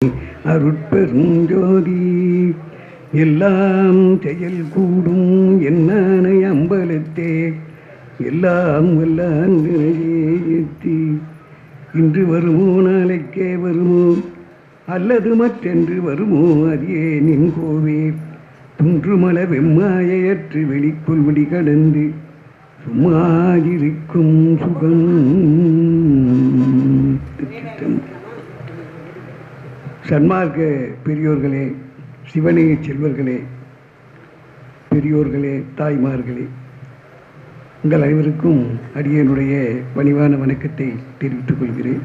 அருட்பெரும் ஜோதி எல்லாம் செயல் கூடும் என்னானை அம்பலத்தே எல்லாம் வல்லான் ஏற்றி இன்று வருமோ நாளைக்கே வருமோ அல்லது மற்றென்று வருமோ அரியே நின் கோவே துன்றுமல வெம்மாயற்று வெளிக்குள் விடி கடந்து சும்மாயிருக்கும் சுகம். சன்மார்க்க பெரியோர்களே, சிவனேய செல்வர்களே, பெரியோர்களே, தாய்மார்களே, உங்கள் அனைவருக்கும் அடியனுடைய பணிவான வணக்கத்தை தெரிவித்துக் கொள்கிறேன்.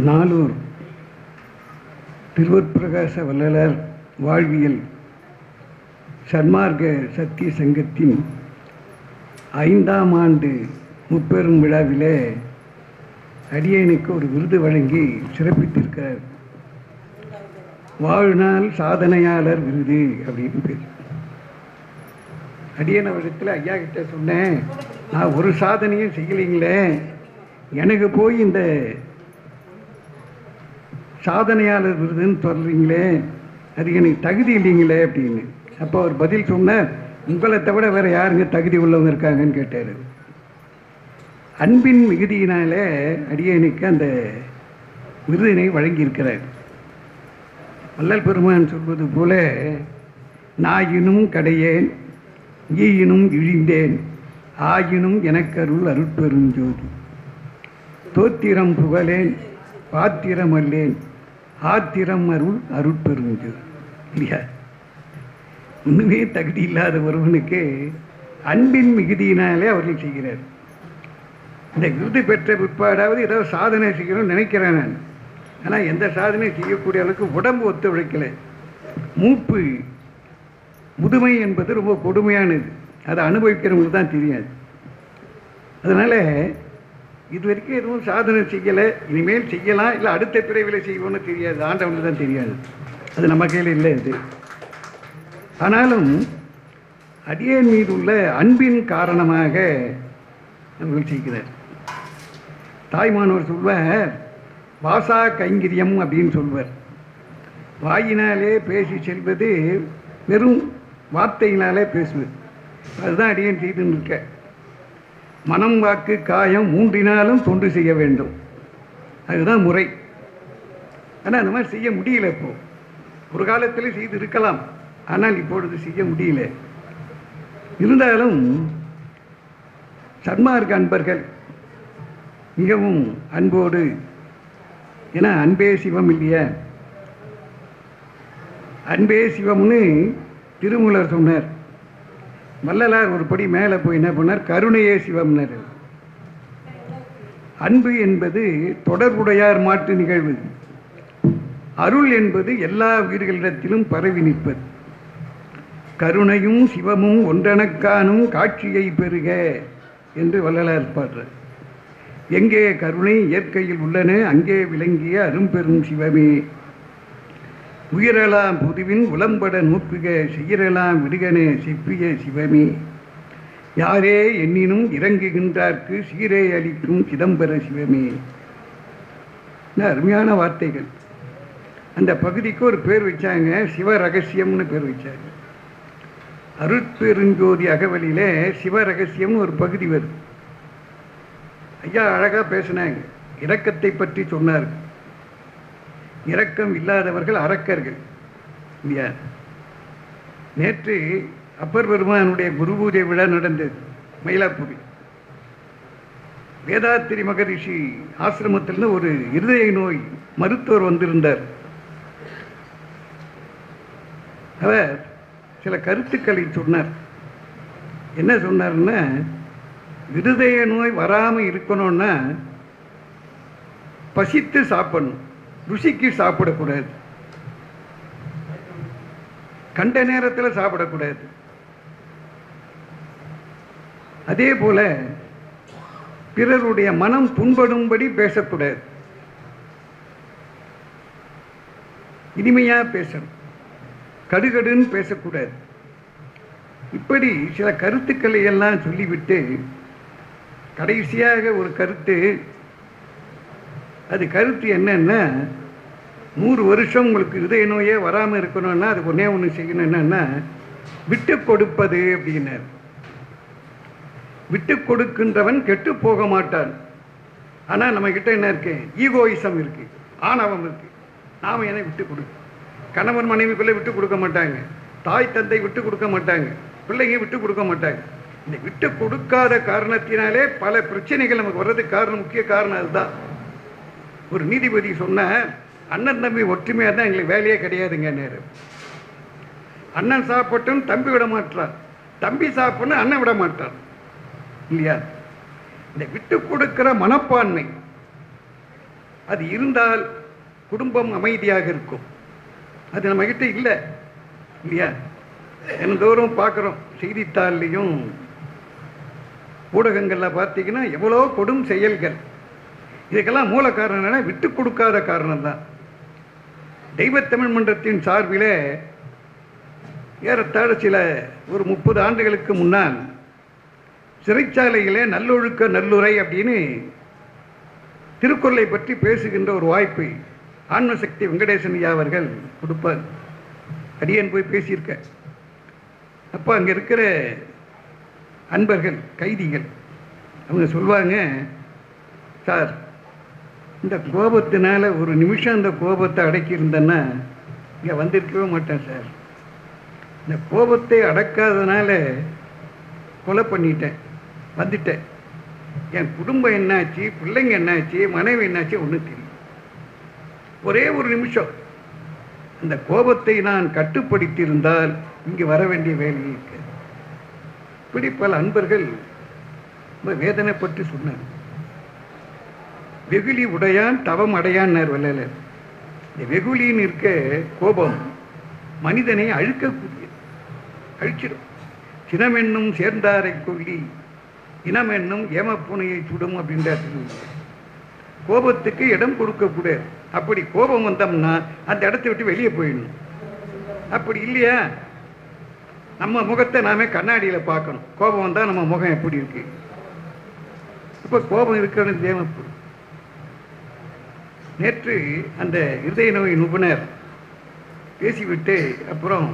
நாளூர் திருவற்பிரகாச வள்ளலார் வாழ்வியல் சன்மார்க்க சத்திய சங்கத்தின் 5ஆம் ஆண்டு முப்பெரும் விழாவிலே அடியனுக்கு ஒரு விருது வழங்கி சிறப்பித்திருக்கிறார். வாழ்நாள் சாதனையாளர் விருது அப்படின்னு பேர். அடியன் அவரிடத்தில் ஐயா கிட்ட சொன்னேன், நான் ஒரு சாதனையும் செய்யலைங்களே, எனக்கு போய் இந்த சாதனையாளர் விருதுன்னு சொல்கிறீங்களே, அது எனக்கு தகுதி இல்லைங்களே அப்படின்னு. அப்போ அவர் பதில் சொன்னார், உங்களை தவிர வேறு யாருங்க தகுதி உள்ளவங்க இருக்காங்கன்னு கேட்டார். அன்பின் மிகுதியினாலே அடியனுக்கு அந்த விருதினை வழங்கியிருக்கிறார். வள்ளல் பெருமான் சொல்வது போல, நாயினும் கடையேன் ஈயினும் இழிந்தேன் ஆயினும் எனக்கருள் அருட்பெரும் ஜோதி தோத்திரம் புகழேன் பாத்திரம் அல்லேன் ஆத்திரம் அருள் அருட்பெரும் ஜோதி. இல்லையா? ஒன்றுமே தகுதி இல்லாத ஒருவனுக்கு அன்பின் மிகுதியினாலே அவர்கள் செய்கிறார். இந்த விருது பெற்ற பிற்பாடாவது ஏதாவது சாதனை செய்யணும்னு நினைக்கிறேன் நான். ஆனால் எந்த சாதனை செய்யக்கூடிய அளவுக்கு உடம்பு ஒத்துழைக்கலை. மூப்பு முதுமை என்பது ரொம்ப கொடுமையானது. அதை அனுபவிக்கிறவங்களுக்கு தான் தெரியாது. அதனால் இது வரைக்கும் எதுவும் சாதனை செய்யலை, இனிமேல் செய்யலாம், இல்லை அடுத்த பிறவில செய்வோன்னு தெரியாது, ஆண்டவனுக்கு தான் தெரியாது. அது நம்ம கையில் இல்லை. இது ஆனாலும் அடியேன் மீது உள்ள அன்பின் காரணமாக அவர்கள் செய்கிறார். தாய்மானவர் சொல்வார், வாசா கைங்கரியம் அப்படின்னு சொல்வார். வாயினாலே பேசி செல்வது வெறும் வார்த்தையினாலே பேசுவது. அதுதான் அடியேன் செய்துன்னு இருக்க. மனம் வாக்கு காயம் மூன்றினாலும் தொண்டு செய்ய வேண்டும், அதுதான் முறை. ஆனால் அந்த மாதிரி செய்ய முடியல. இப்போ ஒரு காலத்தில் செய்து இருக்கலாம், ஆனால் இப்பொழுது செய்ய முடியல. இருந்தாலும் சன்மார்க்க அன்பர்கள் மிகவும் அன்போடு, ஏன்னா அன்பே சிவம் இல்லையா, அன்பே சிவம்னு திருமூலர் சொன்னார். வள்ளலார் ஒரு படி மேலே போய் என்ன பண்ணார், கருணையே சிவம்னார். அன்பு என்பது தொடர்புடையார் மாட்டு நிகழ்வு, அருள் என்பது எல்லா உயிர்களிடத்திலும் பரவி நிற்பது. கருணையும் சிவமும் ஒன்றெனக்கானும் காட்சியை பெறுக என்று வள்ளலார் பாடுறார். எங்கே கருணை இயற்கையில் உள்ளன அங்கே விளங்கிய அரும்பெரும் சிவமே. உயிரெல்லாம் புதுவின் உளம்பட நோக்குக செய்யரெல்லாம் விடுகனே செப்பிய சிவமே. யாரே எண்ணினும் இறங்குகின்றார்க்கு சீரே அளிக்கும் சிதம்பர சிவமே. அருமையான வார்த்தைகள். அந்த பகுதிக்கு ஒரு பேர் வச்சாங்க, சிவ ரகசியம்னு பேர் வச்சாங்க. அருட்பெருஞ்சோதி அகவலியிலே சிவ ரகசியம்னு ஒரு பகுதி வருது. ஐயா அழகாக பேசினாங்க, இரக்கத்தை பற்றி சொன்னார். இரக்கம் இல்லாதவர்கள் அரக்கர்கள் இல்லையா? நேற்று அப்பர் பெருமானுடைய குரு பூஜை விழா நடந்தது மயிலாப்பூரி. வேதாத்திரி மகரிஷி ஆசிரமத்திலிருந்து ஒரு இருதய நோய் மருத்துவர் வந்திருந்தார். அவர் சில கருத்துக்களை சொன்னார். என்ன சொன்னார்னா, இருதய நோய் வராமல் இருக்கணும்னா பசித்து சாப்பிடணும், ருசிக்கு சாப்பிடக்கூடாது, கண்ட நேரத்தில் சாப்பிடக்கூடாது. அதே போல பிறருடைய மனம் புண்படும்படி பேசக்கூடாது, இனிமையா பேசணும், கடுகடுன்னு பேசக்கூடாது. இப்படி சில கருத்துக்களை எல்லாம் சொல்லிவிட்டு கடைசியாக ஒரு கருத்து, அது கருத்து என்னன்னா, 100 வருஷம் உங்களுக்கு இதய நோயே வராமல் இருக்கணும்னா அதுக்கு ஒன்றே ஒன்று செய்யணும். என்னன்னா, விட்டு கொடுப்பது அப்படின்னார். விட்டு கொடுக்கின்றவன் கெட்டு போக மாட்டான். ஆனால் நம்ம கிட்ட என்ன இருக்கு? ஈகோயிசம் இருக்கு, ஆணவம் இருக்கு. நாம் என்ன விட்டு கொடுக்க? கணவன் மனைவிக்குள்ளே விட்டு கொடுக்க மாட்டாங்க, தாய் தந்தை விட்டு கொடுக்க மாட்டாங்க, பிள்ளைங்க விட்டு கொடுக்க மாட்டாங்க. இந்த விட்டு கொடுக்காத காரணத்தினாலே பல பிரச்சனைகள் நமக்கு வர்றதுக்கு காரணம், முக்கிய காரணம் அதுதான். ஒரு நீதிபதி சொன்ன, அண்ணன் தம்பி ஒற்றுமையாக தான் எங்களுக்கு வேலையே கிடையாதுங்க. நேரம் அண்ணன் சாப்பிட்டும் தம்பி விட மாட்டான், தம்பி சாப்பிட்ணும் அண்ணன் விட மாட்டான், இல்லையா? இந்த விட்டு கொடுக்கிற மனப்பான்மை அது இருந்தால் குடும்பம் அமைதியாக இருக்கும். அது நம்ம கிட்ட இல்லை, இல்லையா? தினந்தோறும் பார்க்குறோம், செய்தித்தாள்லையும் ஊடகங்களில் பார்த்தீங்கன்னா எவ்வளோ கொடும் செயல்கள். இதுக்கெல்லாம் மூல காரணம் என்னன்னா, விட்டு கொடுக்காத காரணம்தான். தெய்வத்தமிழ் மன்றத்தின் சார்பில் ஏறத்தாழ ஒரு 30 ஆண்டுகளுக்கு முன்னால் சிறைச்சாலைகளே நல்லொழுக்க நல்லுரை அப்படின்னு திருக்குறளை பற்றி பேசுகின்ற ஒரு வாய்ப்பை ஆன்மசக்தி வெங்கடேசன் ஐயா அவர்கள் கொடுப்பார். அடியேன் போய் பேசியிருக்கேன். அப்போ அங்கே இருக்கிற அன்பர்கள், கைதிகள், அவங்க சொல்லுவாங்க, சார் இந்த கோபத்தினால ஒரு நிமிஷம் அந்த கோபத்தை அடக்கியிருந்தேன்னா இங்கே வந்திருக்கவே மாட்டேன் சார். இந்த கோபத்தை அடக்காதனால கொலை பண்ணிட்டேன், வந்துட்டேன். என் குடும்பம் என்னாச்சு, பிள்ளைங்க என்னாச்சு, மனைவி என்னாச்சு ஒன்றும் தெரியும். ஒரே ஒரு நிமிஷம் அந்த கோபத்தை நான் கட்டுப்படுத்தியிருந்தால் இங்கே வர வேண்டிய வேலை இருக்கு. இப்படி பல அன்பர்கள் வேதனைப்பட்டு சொன்னார். வெகுளி உடையான் தவம் அடையான்னார் வல்லல. இந்த வெகுளின்னு இருக்க கோபம் மனிதனை அழிக்கக்கூடியது, அழிச்சிடும். சினமென்னும் சேர்ந்தாரை கொல்லி இனமென்னும் ஏமப்புனையை சுடும் அப்படின்றார். கோபத்துக்கு இடம் கொடுக்கக்கூடாது. அப்படி கோபம் வந்தோம்னா அந்த இடத்தை விட்டு வெளியே போயிடணும். அப்படி இல்லையா, நம்ம முகத்தை நாமே கண்ணாடியில் பார்க்கணும். கோபம் வந்தால் நம்ம முகம் எப்படி இருக்கு? இப்போ கோபம் இருக்கிறது தேவைப்படும். நேற்று அந்த இருதய நோய் நிபுணர் பேசிவிட்டு அப்புறம்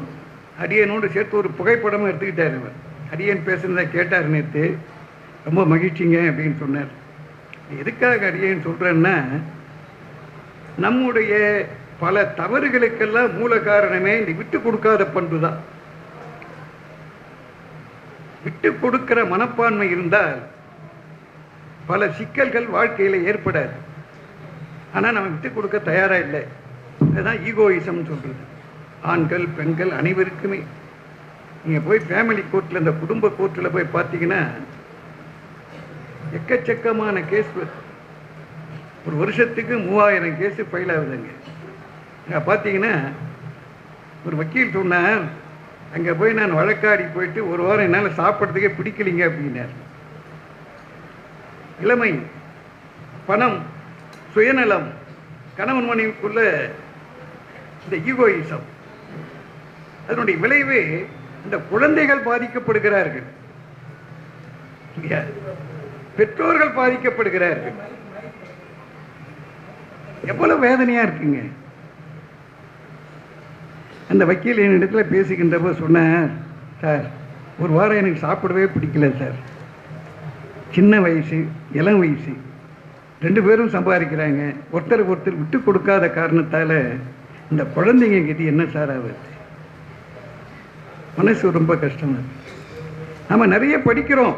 அடியனோடு சேர்த்து ஒரு புகைப்படமும் எடுத்துக்கிட்டார். அவர் அடியன் பேசுனதை கேட்டார் நேற்று. ரொம்ப மகிழ்ச்சிங்க அப்படின்னு சொன்னார். எதுக்காக அடியேன்னு சொல்கிறேன்னா, நம்முடைய பல தவறுகளுக்கெல்லாம் மூல காரணமே இந்த விட்டு கொடுக்காத பண்பு தான். விட்டு கொடுக்கிற மனப்பான்மை இருந்தால் பல சிக்கல்கள் வாழ்க்கையில் ஏற்படாது. ஆனால் நம்ம விட்டு கொடுக்க தயாராக இல்லை. அதுதான் ஈகோயிசம் சொல்கிறது. ஆண்கள் பெண்கள் அனைவருக்குமே. நீங்கள் போய் ஃபேமிலி கோர்ட்டில், இந்த குடும்ப கோர்ட்டில் போய் பார்த்தீங்கன்னா எக்கச்சக்கமான கேஸ். ஒரு வருஷத்துக்கு 3000 கேஸு ஃபைல் ஆகுதுங்க. அங்கே பார்த்தீங்கன்னா ஒரு வக்கீல் சொன்னார், அங்கே போய் நான் வழக்காடி போயிட்டு ஒரு வாரம் என்னால் சாப்பிட்றதுக்கே பிடிக்கலிங்க அப்படின்னார். இளமை, பணம், சுயநலம், கணவன் மனைவிக்குள்ள இந்த ஈகோயிசம், அதனுடைய விளைவு இந்த குழந்தைகள் பாதிக்கப்படுகிறார்கள், பெற்றோர்கள் பாதிக்கப்படுகிறார்கள். எவ்வளவு வேதனையா இருக்குங்க. அந்த வக்கீல் என்னிடத்துல பேசுகின்றப்ப சொன்னார், சார் ஒரு வாரம் எனக்கு சாப்பிடவே பிடிக்கல சார். சின்ன வயசு, இளம் வயசு, 2 பேரும் சம்பாதிக்கிறாங்க. ஒருத்தருக்கு ஒருத்தர் விட்டு கொடுக்காத காரணத்தால் இந்த குழந்தைங்க கிட்ட என்ன சார் ஆகுது? மனசு ரொம்ப கஷ்டமா இருக்கு. நம்ம நிறைய படிக்கிறோம்,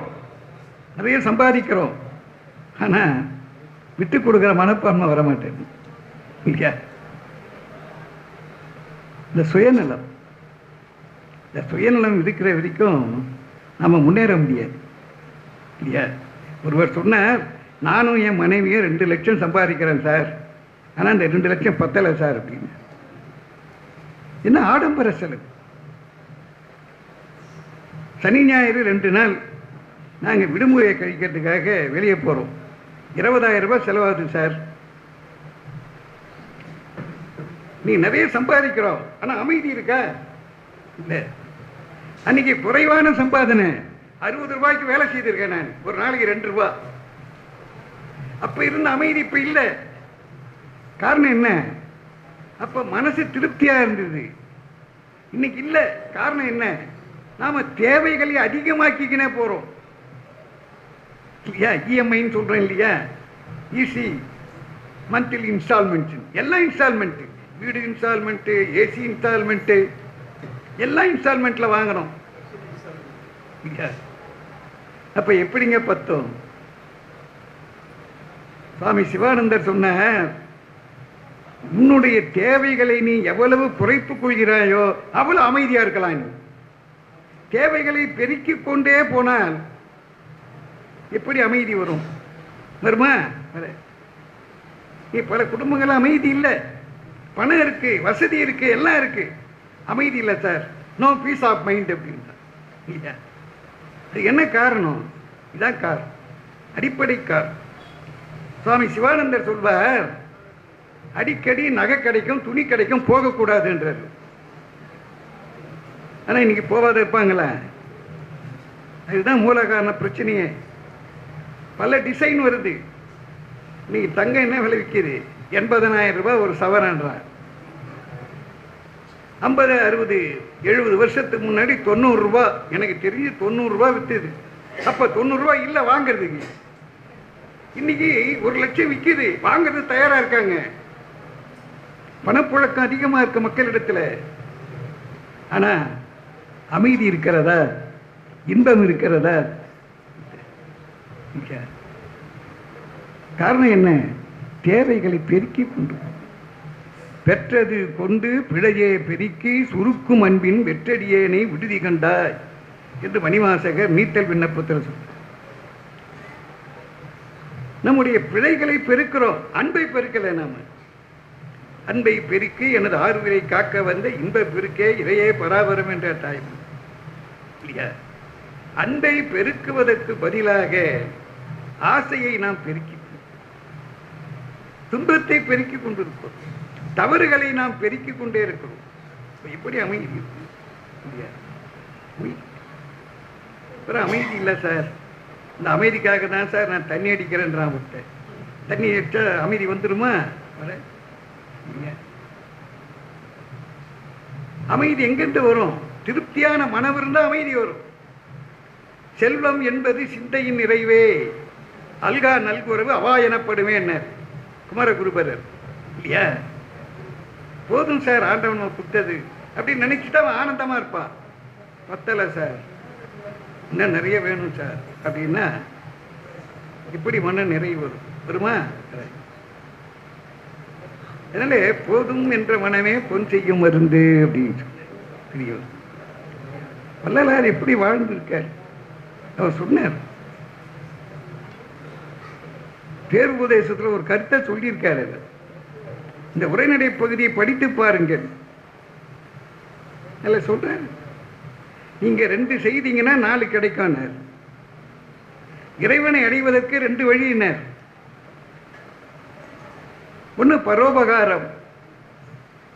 நிறைய சம்பாதிக்கிறோம், ஆனால் விட்டு கொடுக்குற மனப்பான்மை வர மாட்டேன் இல்லையா? இந்த சுயநலம், இந்த சுயநலம் இருக்கிற வரைக்கும் நம்ம முன்னேற முடியாது இல்லையா? ஒருவர் சொன்னார், நானும் என் மனைவியும் 2 லட்சம் சம்பாதிக்கிறேன் சார், ஆனால் இந்த 2 லட்சம் பத்தலை சார் அப்படின்னு. என்ன ஆடம்பர செலவு. சனி ஞாயிறு 2 நாள் நாங்கள் விடுமுறையை கழிக்கிறதுக்காக வெளியே போகிறோம். 20,000 ரூபாய் செலவாகுது சார். நீ நிறைய சம்பாதிக்கிறோம், ஆனால் அமைதி இருக்கா? இல்லை. அன்னைக்கு குறைவான சம்பாதனை, 60 ரூபாய்க்கு வேலை செய்திருக்கேன் நான், ஒரு நாளைக்கு 2 ரூபா. அப்போ இருந்த அமைதி இப்போ இல்லை. காரணம் என்ன? அப்ப மனசு திருப்தியா இருந்தது. இன்னைக்கு இல்ல. காரணம் என்ன? நாம தேவைகளை அதிகமாக்கிக்கினே போறோம் இல்லையா? இஎம்ஐன்னு சொல்றோம் இல்லையா? ஈஸி மந்த்லி இன்ஸ்டால்மெண்ட், எல்லாம் இன்ஸ்டால்மெண்ட், வீடு இன்ஸ்டால்மெண்ட், ஏசி இன்ஸ்டால்மெண்ட், எல்லாம் இன்ஸ்டால்மெண்ட்ல வாங்குறோம். அப்ப எப்படிங்க பத்தும்? சுவாமி சிவானந்தர் சொன்ன, உன்னுடைய தேவைகளை நீ எவ்வளவு குறைத்துக் கொள்கிறாயோ அவ்வளவு அமைதியா இருக்கலாம். நீ தேவைகளை பெருக்கிக் கொண்டே போனால் எப்படி அமைதி வரும்? வருமா? பல குடும்பங்கள் அமைதி இல்லை. பணம் இருக்கு, வசதி இருக்கு, எல்லாம் இருக்கு, அமைதி இல்லை sir. No peace of mind அப்படின்னா அது என்ன காரணம்? இதான் காரணம், அடிப்படை காரணம். சுவாமி சிவானந்தர் சொல்வார், அடிக்கடி நகை கிடைக்கும், துணி கிடைக்கும், போகக்கூடாதுன்றார். ஆனா இன்னைக்கு போகாத இருப்பாங்களா? அதுதான் மூல காரண பிரச்சனையே. பல டிசைன் வருது. இன்னைக்கு தங்கம் என்ன விலை விற்கிது? 80,000 ரூபாய் ஒரு சவரன்றார். 50, 60, 70 வருஷத்துக்கு முன்னாடி 90 ரூபாய், எனக்கு தெரிஞ்சு 90 ரூபாய் வித்துது. அப்ப 90 ரூபாய் இல்ல வாங்குறதுக்கு. இன்னைக்கு 1 லட்சம் விற்கிது, வாங்குறது தயாரா இருக்காங்க. பணப்புழக்கம் அதிகமா இருக்க மக்களிடத்துல. ஆனா அமைதி இருக்கிறதா? இன்பம் இருக்கிறதா? காரணம் என்ன? தேவைகளை பெருக்கி கொண்டு பெற்றது கொண்டு பிழையே பெருக்கி சுருக்கும் அன்பின் வெற்றடியேனை விடுதி கண்டாய் என்று மணிவாசகர் நீத்தல் விண்ணப்பத்தில் சொல்றார். நம்முடைய பிழைகளை பெருக்கிறோம், அன்பை பெருக்கல. நாம அன்பை பெருக்கி எனது ஆறுவிரை காக்க வந்த இன்ப பெருக்கே இறையே பராபரம் என்ற தாய்மொழி இல்லையா? அன்பை பெருக்குவதற்கு பதிலாக ஆசையை நாம் பெருக்கி, துன்பத்தை பெருக்கிக் கொண்டிருக்கிறோம், தவறுகளை நாம் பெருக்கிக் கொண்டே இருக்கிறோம். எப்படி அமைதி? அமைதி இல்லை சார். இந்த அமைதிக்காக தான் சார் நான் தண்ணி அடிக்கிறேன்றான். விட்ட தண்ணி அடிச்சா அமைதி வந்துருமா? அமைதி எங்கிருந்து வரும்? திருப்தியான மனம் இருந்தா அமைதி வரும். செல்வம் என்பது சிந்தையின் நிறைவே, அல்கா நல்குறவு அவா எனப்படுமே என்ன குமரகுருபரர் இல்லையா? போதும் சார், ஆண்டவன் கொடுத்தது அப்படின்னு நினைச்சுட்டு அவன் ஆனந்தமா இருப்பான். பத்தலை சார், இன்னும் நிறைய வேணும் சார் அப்படின்னா இப்படி மன நிறைவு வரும். வருமா? அதனால போதும் என்ற மனமே பொன் செய்யும் மருந்து அப்படின்னு சொன்ன வள்ளலார் எப்படி வாழ்ந்திருக்கார் அவர் சொன்னார். பேருபதேசத்தில் ஒரு கருத்தை சொல்லியிருக்காரு. இந்த உரைநடை பகுதியை படித்து பாருங்கள். சொல்றேன், நீங்க 2 செய்தீங்கன்னா 4 கிடைக்கும். இறைவனை அடைவதற்கு 2 வழியினர். ஒன்று பரோபகாரம்,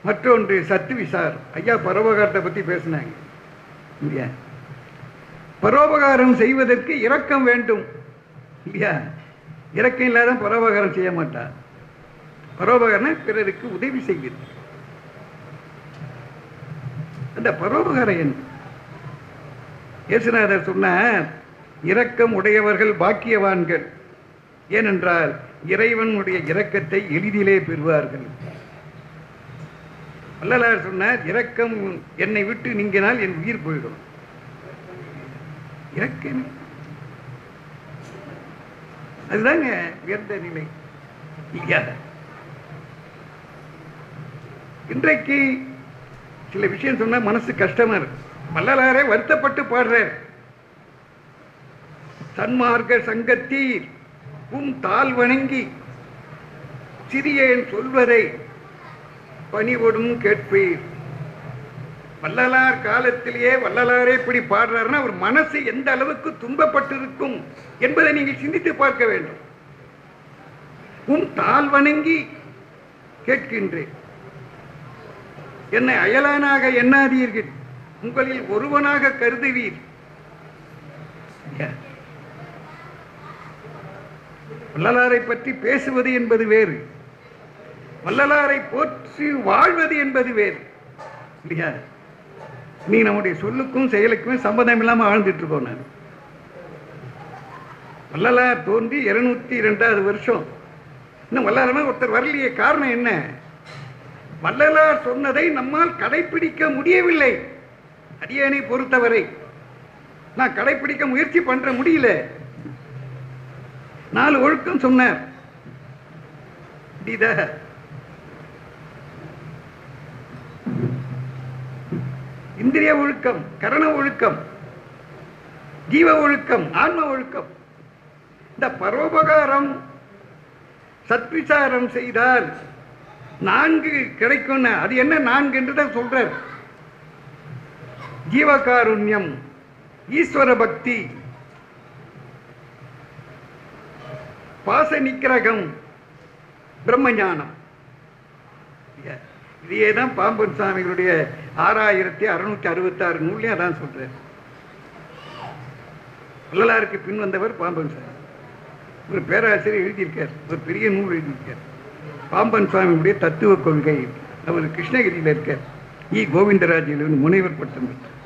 மற்றொன்று சத்து விசாரம். ஐயா பரோபகாரத்தை பத்தி பேசினாங்க இல்லையா? பரோபகாரம் செய்வதற்கு இரக்கம் வேண்டும் இல்லையா? இரக்கம் இல்லாத பரோபகாரம் செய்ய மாட்டார். பரோபகாரம் பிறருக்கு உதவி செய்வது. அந்த பரோபகாரம் என்ன? இயேசுநாதர் சொன்னார், இரக்கம் உடையவர்கள் பாக்கியவான்கள், ஏனென்றால் இறைவனுடைய இரக்கத்தை எளிதிலே பெறுவார்கள். வள்ளலார் சொன்னார், இரக்கம் என்னை விட்டு நீங்கினால் என் உயிர் போயிடும். இரக்கம் அதுதாங்க உயர்ந்த நிலை. இன்றைக்கு சில விஷயம் சொன்னா மனசு கஷ்டமா இருக்கு. வள்ளலாரே வருத்தப்பட்டு பாடுறார். சன்மார்க்க சங்கத்தீர் தாழ் வணங்கி சிறியேன் சொல்வதை பணிவோடும் கேட்பீர். வள்ளலார் காலத்திலேயே வள்ளலாரே இப்படி பாடுறாருன்னா அவர் மனசு எந்த அளவுக்கு துன்பப்பட்டிருக்கும் என்பதை நீங்கள் சிந்தித்து பார்க்க வேண்டும். தாழ் வணங்கி கேட்கின்றேன், என்னை அயலானாக எண்ணாதீர்கள், உங்களில் ஒருவனாக கருதுவீர். வள்ளலாரை பற்றி பேசுவது என்பது வேறு, வள்ளலாரை போற்றி வாழ்வது என்பது வேறு இல்லையா? நீ நம்முடைய சொல்லுக்கும் செயலுக்குமே சம்பந்தம் இல்லாமல் வாழ்ந்துட்டு இருக்கோம். நான் வள்ளலார் தோன்றி 202வது வருஷம், இன்னும் வள்ளலார் ஒருத்தர் வரலையே. காரணம் என்ன? வள்ளலார் சொன்னதை நம்மால் கடைபிடிக்க முடியவில்லை. அடியேனை பொறுத்தவரை நான் கடைபிடிக்க முயற்சி பண்ற முடியல. 4 ஒழுக்கம் சொன்னார். இந்திரிய ஒழுக்கம், கரண ஒழுக்கம், ஜீவ ஒழுக்கம், ஆன்ம ஒழுக்கம். இந்த பரோபகாரம் சத்விசாரம் செய்தால் 4 கிடைக்கும். அது என்ன 4 என்றுதான் சொல்றார். ஜீவகாருண்யம், ஈஸ்வர பக்தி, பாச நிக்கிரகம், பிரம்மஞானம். இதையே தான் பாம்பன் சுவாமிகளுடைய 6666 நூல்லையும் அதான் சொல்றார். வள்ளலாருக்கு பின் வந்தவர் பாம்பன் சுவாமி. ஒரு பேராசிரியர் எழுதியிருக்கார், ஒரு பெரிய நூல் எழுதியிருக்கார், பாம்பன் சுவாமியுடைய தத்துவ கொள்கை. அவர் கிருஷ்ணகிரியில் இருக்கார். கோவிந்தராஜிலிருந்து முனைவர் பட்டம் பெற்றார்.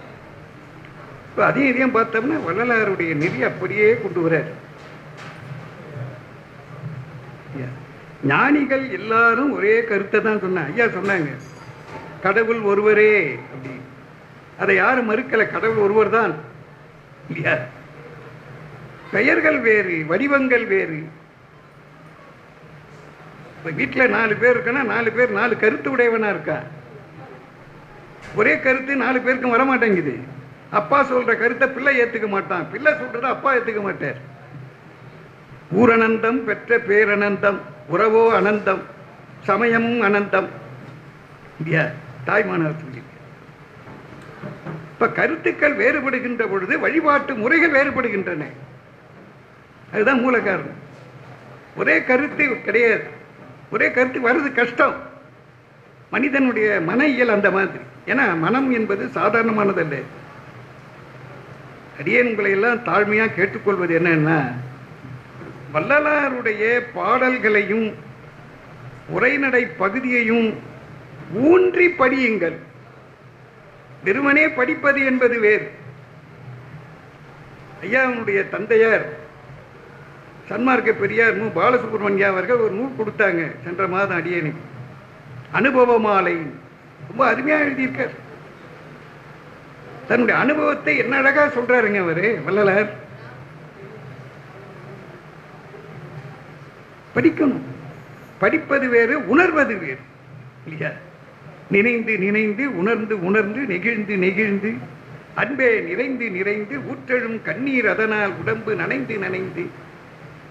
இப்போ அதையும் இதையும் பார்த்தோம்னா வள்ளலாருடைய நெறி அப்படியே கொண்டு வர்றார். ஞானிகள் எல்லாரும் ஒரே கருத்தை தான் சொன்னாங்க. ஐயா சொன்னாங்க, கடவுள் ஒருவரே அப்படி. அதை யாரும் மறுக்கல, கடவுள் ஒருவர் தான் இல்லையா? பெயர்கள் வேறு, வடிவங்கள் வேறு. வீட்டில் 4 பேர் இருக்குன்னா 4 பேர் 4 கருத்து உடையவனா இருக்கா? ஒரே கருத்து 4 பேருக்கும் வரமாட்டேங்குது. அப்பா சொல்ற கருத்தை பிள்ளை ஏத்துக்க மாட்டான், பிள்ளை சொல்றத அப்பா ஏத்துக்க மாட்டார். ஊரனந்தம் பெற்ற பேரனந்தம், உறவோ அனந்தம், சமயமும் அனந்தம் இல்லையா? தாய்மானவர் சொல்லியிருக்க. இப்ப கருத்துக்கள் வேறுபடுகின்ற பொழுது வழிபாட்டு முறைகள் வேறுபடுகின்றன. அதுதான் மூல காரணம். ஒரே கருத்து கிடையாது. ஒரே கருத்து வர்றது கஷ்டம். மனிதனுடைய மன இயல் அந்த மாதிரி. ஏன்னா மனம் என்பது சாதாரணமானதல்ல. அடியேன் உங்களை எல்லாம் தாழ்மையா கேட்டுக்கொள்வது என்னன்னா, வள்ளலாருடைய பாடல்களையும் உரைநடை பகுதியையும் ஊன்றி படியுங்கள். வெறுமனே படிப்பது என்பது வேறு. ஐயாவுடைய தந்தையார் சன்மார்க்க பெரியார் மு. பாலசுப்ரமணியா அவர்கள் ஒரு நூல் கொடுத்தாங்க சென்ற மாதம் அடியேனுக்கு. அனுபவ மாலை. ரொம்ப அருமையாக எழுதியிருக்கார். தன்னுடைய அனுபவத்தை என்ன அழகா சொல்றாருங்க அவரு வள்ளலார். படிக்கணும். படிப்பது வேறு, உணர்வது வேறு இல்லையா? நினைந்து நினைந்து உணர்ந்து உணர்ந்து நெகிழ்ந்து நெகிழ்ந்து அன்பே நிறைந்து நிறைந்து ஊற்றெழும் கண்ணீர் அதனால் உடம்பு நனைந்து நனைந்து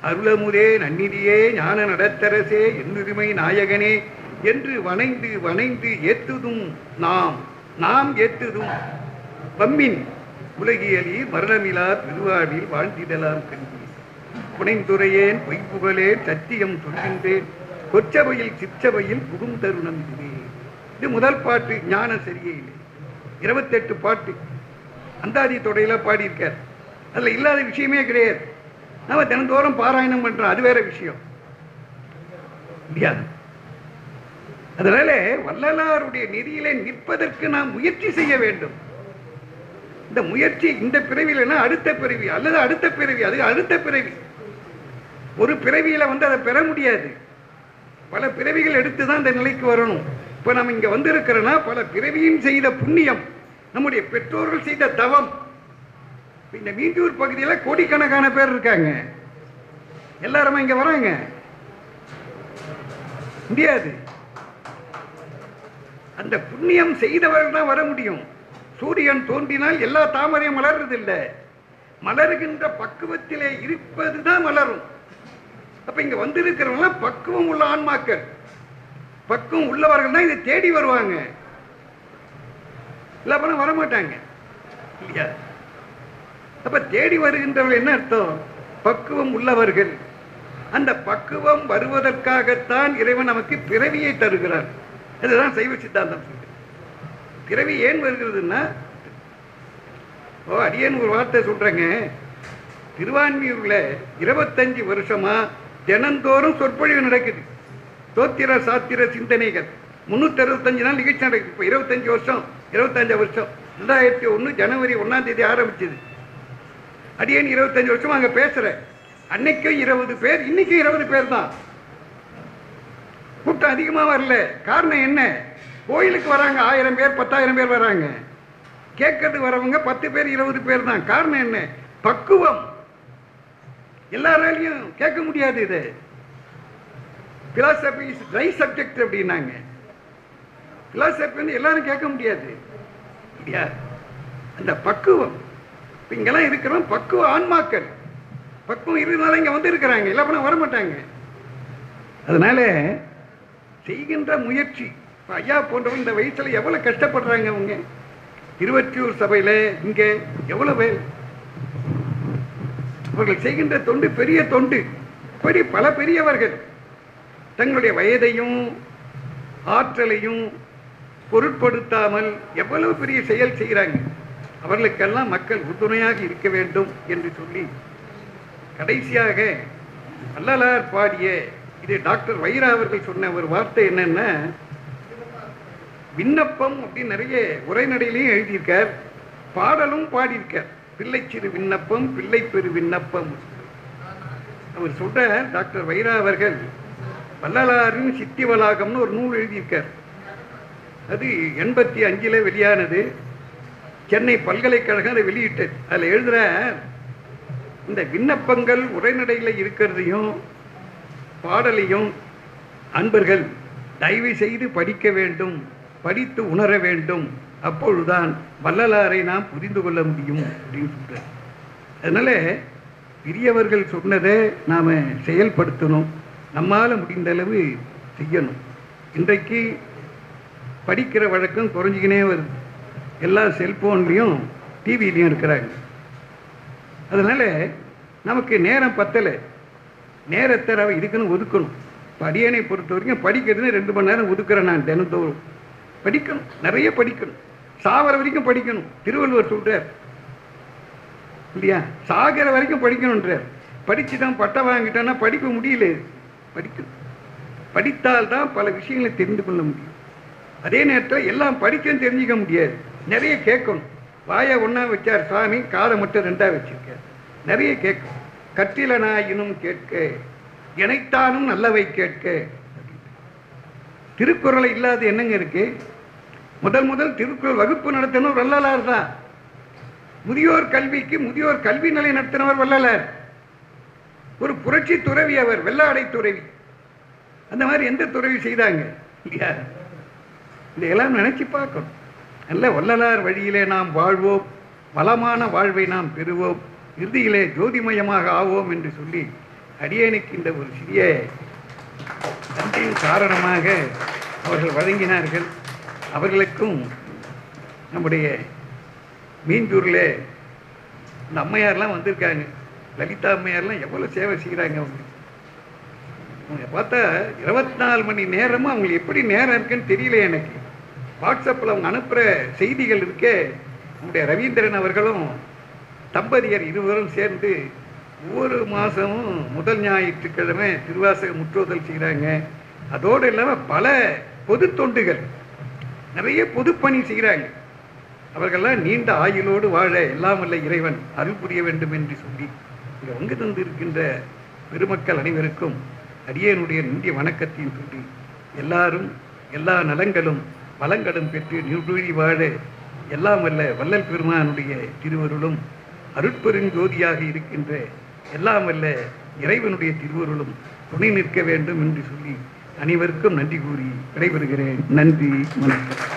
அருளமுதே நன்னிதியே ஞான நடத்தரசே என்னுரிமை நாயகனே என்று வணைந்து வணைந்து ஏத்துதும் நாம் நாம் ஏத்துதும் வம்மின் உலகியலி மரணமிலா திருவாழில் வாழ்ந்திடலாம் கண்டி புனைந்துரையேன் பொய்ப்புகளேன் சத்தியம் சொல்கின்றேன் கொச்சபையில் சிற்றபையில் புகும் தருணம் இதுவே. இது முதல் பாட்டு. ஞான சரியே இல்லை. 28 பாட்டு அந்தாதி தொடையில பாடியிருக்கார். அதுல இல்லாத விஷயமே கிடையாது. நம்ம தினந்தோறும் பாராயணம் பண்றோம், அது வேற விஷயம் இல்லையா? அதனால வள்ளலாருடைய நெறியிலே நிற்பதற்கு நாம் முயற்சி செய்ய வேண்டும். இந்த முயற்சி இந்த பிறவியிலனா அடுத்த பிறவி அல்லது அடுத்த பிறவி, அது அடுத்த பிறவி. ஒரு பிறவியில அதை பெற முடியாது. பல பிறவிகள் எடுத்துதான் இந்த நிலைக்கு வரணும். இப்ப நம்ம இங்க வந்திருக்கிறோம்னா பல பிறவியும் செய்த புண்ணியம், நம்முடைய பெற்றோர்கள் செய்த தவம். இந்த மீஞ்சூர் பகுதியில் கோடிக்கணக்கான பேர் இருக்காங்க. எல்லாருமே இங்க வராங்க முடியாது. அந்த புண்ணியம் செய்தவர்கள் தான் வர முடியும். சூரியன் தோன்றினால் எல்லா தாமரையும் மலர்றதில்லை. மலர்கின்ற பக்குவத்திலே இருப்பதுதான் மலரும். அப்ப இங்க வந்திருக்கிறவங்க பக்குவம் உள்ள ஆன்மாக்கள், பக்குவம் உள்ளவர்கள் தான் இதை தேடி வருவாங்க. இல்ல பண்ண வரமாட்டாங்க இல்லையா? அப்ப தேடி வருகின்றவர்கள் என்ன அர்த்தம்? பக்குவம் உள்ளவர்கள். அந்த பக்குவம் வருவதற்காகத்தான் இறைவன் நமக்கு பிறவியை தருகிறார். அதுதான் சைவ சித்தாந்தம் சொல்றது. பிறவி ஏன் வருகிறதுன்னா, அடியேன் ஒரு வார்த்தை சொல்றேங்க. திருவான்மியூர்ல 25 வருஷமா தினந்தோறும் சொற்பொழிவு நடக்குது. தோத்திர சாத்திர சிந்தனைகள் 365 நாள் நிகழ்ச்சி நடக்குது. இப்போ 25 வருஷம் 25 வருஷம் 2001 ஜனவரி 1ஆம் தேதி ஆரம்பிச்சது. அடியேன் 25 வருஷம் அங்கே பேசுகிறேன். அன்னைக்கும் 20 பேர், இன்னைக்கும் 20 பேர் தான். கூட்டம் அதிகமாக வரல. காரணம் என்ன? கோயிலுக்கு வராங்க 1000 பேர் 10,000 பேர் வராங்க. கேட்கறதுக்கு வரவங்க 10 பேர் 20 பேர் தான். காரணம் என்ன? பக்குவம். எல்லாராலையும் கேட்க முடியாது. இது பிலாசபி இஸ் ட்ரை சப்ஜெக்ட் அப்படின்னாங்க. பிலாசபி வந்து எல்லாரும் கேட்க முடியாது இல்லையா? அந்த பக்குவம். இங்கெல்லாம் இருக்கிறோம் பக்குவ ஆன்மாக்கள். பக்குவம் இருந்தாலும் இங்கே வந்து இருக்கிறாங்க, இல்லை பண்ண வரமாட்டாங்க. அதனால செய்கின்ற முயற்சி. இப்போ ஐயா போன்றவங்க இந்த வயசில் எவ்வளோ கஷ்டப்படுறாங்க. அவங்க திருவொற்றியூர் சபையில் இங்கே எவ்வளோ பேர் அவர்கள் செய்கின்ற தொண்டு பெரிய தொண்டு. இப்படி பல பெரியவர்கள் தங்களுடைய வயதையும் ஆற்றலையும் பொருட்படுத்தாமல் எவ்வளவு பெரிய செயல் செய்கிறாங்க. அவர்களுக்கெல்லாம் மக்கள் உறுதுணையாக இருக்க வேண்டும் என்று சொல்லி கடைசியாக வள்ளலார் பாடிய இது டாக்டர் வைரா அவர்கள் சொன்ன ஒரு வார்த்தை என்னன்னா, விண்ணப்பம் அப்படின்னு நிறைய உரைநடையிலையும் எழுதியிருக்கார், பாடலும் பாடியிருக்கார். பிள்ளை சிறு விண்ணப்பம், பிள்ளை பெரு விண்ணப்பம். அவர் சொல்ற டாக்டர் வைரா அவர்கள் வள்ளலாரின் சித்தி வளாகம்னு ஒரு நூல் எழுதியிருக்கார். அது 85 வெளியானது. சென்னை பல்கலைக்கழகம் அதை வெளியிட்டது. அதில் எழுதுற இந்த விண்ணப்பங்கள் உரைநடையில் இருக்கிறதையும் பாடலையும் அன்பர்கள் தயவு செய்து படிக்க வேண்டும், படித்து உணர வேண்டும். அப்பொழுதுதான் வள்ளலாரை நாம் புரிந்து கொள்ள முடியும் அப்படின்னு சொல்றார். அதனால பெரியவர்கள் சொன்னதை நாம் செயல்படுத்தணும், நம்மால் முடிந்த அளவு செய்யணும். இன்றைக்கு படிக்கிற வழக்கம் குறைஞ்சிக்கினே வருது. எல்லா செல்ஃபோன்லேயும் டிவிலையும் இருக்கிறாங்க. அதனால் நமக்கு நேரம் பத்தலை. நேரத்தை இதுக்குன்னு ஒதுக்கணும். இப்போ அடியனை பொறுத்த வரைக்கும் படிக்கிறதுன்னு 2 மணி நேரம் ஒதுக்குறேன். நான் தினந்தோறும் படிக்கணும், நிறைய படிக்கணும், சாகிற வரைக்கும் படிக்கணும். திருவள்ளுவர் சொல்கிறார் இல்லையா, சாகிற வரைக்கும் படிக்கணுன்றார். படித்து தான் பட்டம் வாங்கிட்டோன்னா படிக்க முடியல. படிக்கணும். படித்தால்தான் பல விஷயங்களை தெரிந்து கொள்ள முடியும். அதே நேரத்தில் எல்லாம் படிக்க தெரிஞ்சிக்க முடியாது. நிறைய கேட்கணும். வாயை ஒன்றா வச்சார் சுவாமி, காதை மட்டும் 2ஆக வச்சிருக்கார். நிறைய கேட்கணும். கற்றிலனாயினும் கேட்க, இணைத்தானும் நல்லவை கேட்க. திருக்குறளை இல்லாத என்னங்க இருக்கு? முதல் திருக்குறள் வகுப்பு நடத்தினவர் வள்ளலார் தான். முதியோர் கல்விக்கு முதியோர் கல்வி நிலையம் நடத்தினவர் வள்ளலார். ஒரு புரட்சி துறவி அவர், வெள்ளாடை துறவி. அந்த மாதிரி எந்த துறவி செய்தாங்க இல்லையா? இதையெல்லாம் நினைச்சு பார்க்கணும். நல்ல வள்ளலார் வழியிலே நாம் வாழ்வோம், வளமான வாழ்வை நாம் பெறுவோம், இறுதியிலே ஜோதிமயமாக ஆவோம் என்று சொல்லி அடியேனுக்கு இந்த ஒரு சிறிய நன்றியின் காரணமாக அவர்கள் வழங்கினார்கள். அவர்களுக்கும் நம்முடைய மீஞ்சூரில் இந்த அம்மையார்லாம் வந்திருக்காங்க. லலிதா அம்மையார்லாம் எவ்வளோ சேவை செய்கிறாங்க. அவங்க பார்த்தா 24 மணி நேரமும் அவங்களுக்கு எப்படி நேரம் இருக்குன்னு தெரியல எனக்கு. வாட்ஸ்அப்பில் அவங்க அனுப்புகிற செய்திகள் இருக்கே. நம்முடைய ரவீந்திரன் அவர்களும் தம்பதியர் இருவரும் சேர்ந்து ஒவ்வொரு மாதமும் முதல் ஞாயிற்றுக்கிழமை திருவாசக முற்றோதல் செய்கிறாங்க. அதோடு இல்லாமல் பல பொது தொண்டுகள், நிறைய பொதுப்பணி செய்கிறாங்க. அவர்களெல்லாம் நீண்ட ஆயுளோடு வாழ எல்லாம் வல்ல இறைவன் அருள் புரிய வேண்டும் என்று சொல்லி இங்கே வங்கு தந்து இருக்கின்ற பெருமக்கள் அனைவருக்கும் அடியேனுடைய நன்றி வணக்கத்தையும் சொல்லி, எல்லாரும் எல்லா நலங்களும் வளங்களும் பெற்று நிர்வழி வாழ எல்லாம் வல்ல வள்ளல் பெருமானுடைய திருவருளும் அருட்பெருஞ்சோதியாக இருக்கின்ற எல்லாம் வல்ல இறைவனுடைய திருவருளும் துணை நிற்க வேண்டும் என்று சொல்லி அனைவருக்கும் நன்றி கூறி விடைபெறுகிறேன். நன்றி, வணக்கம்.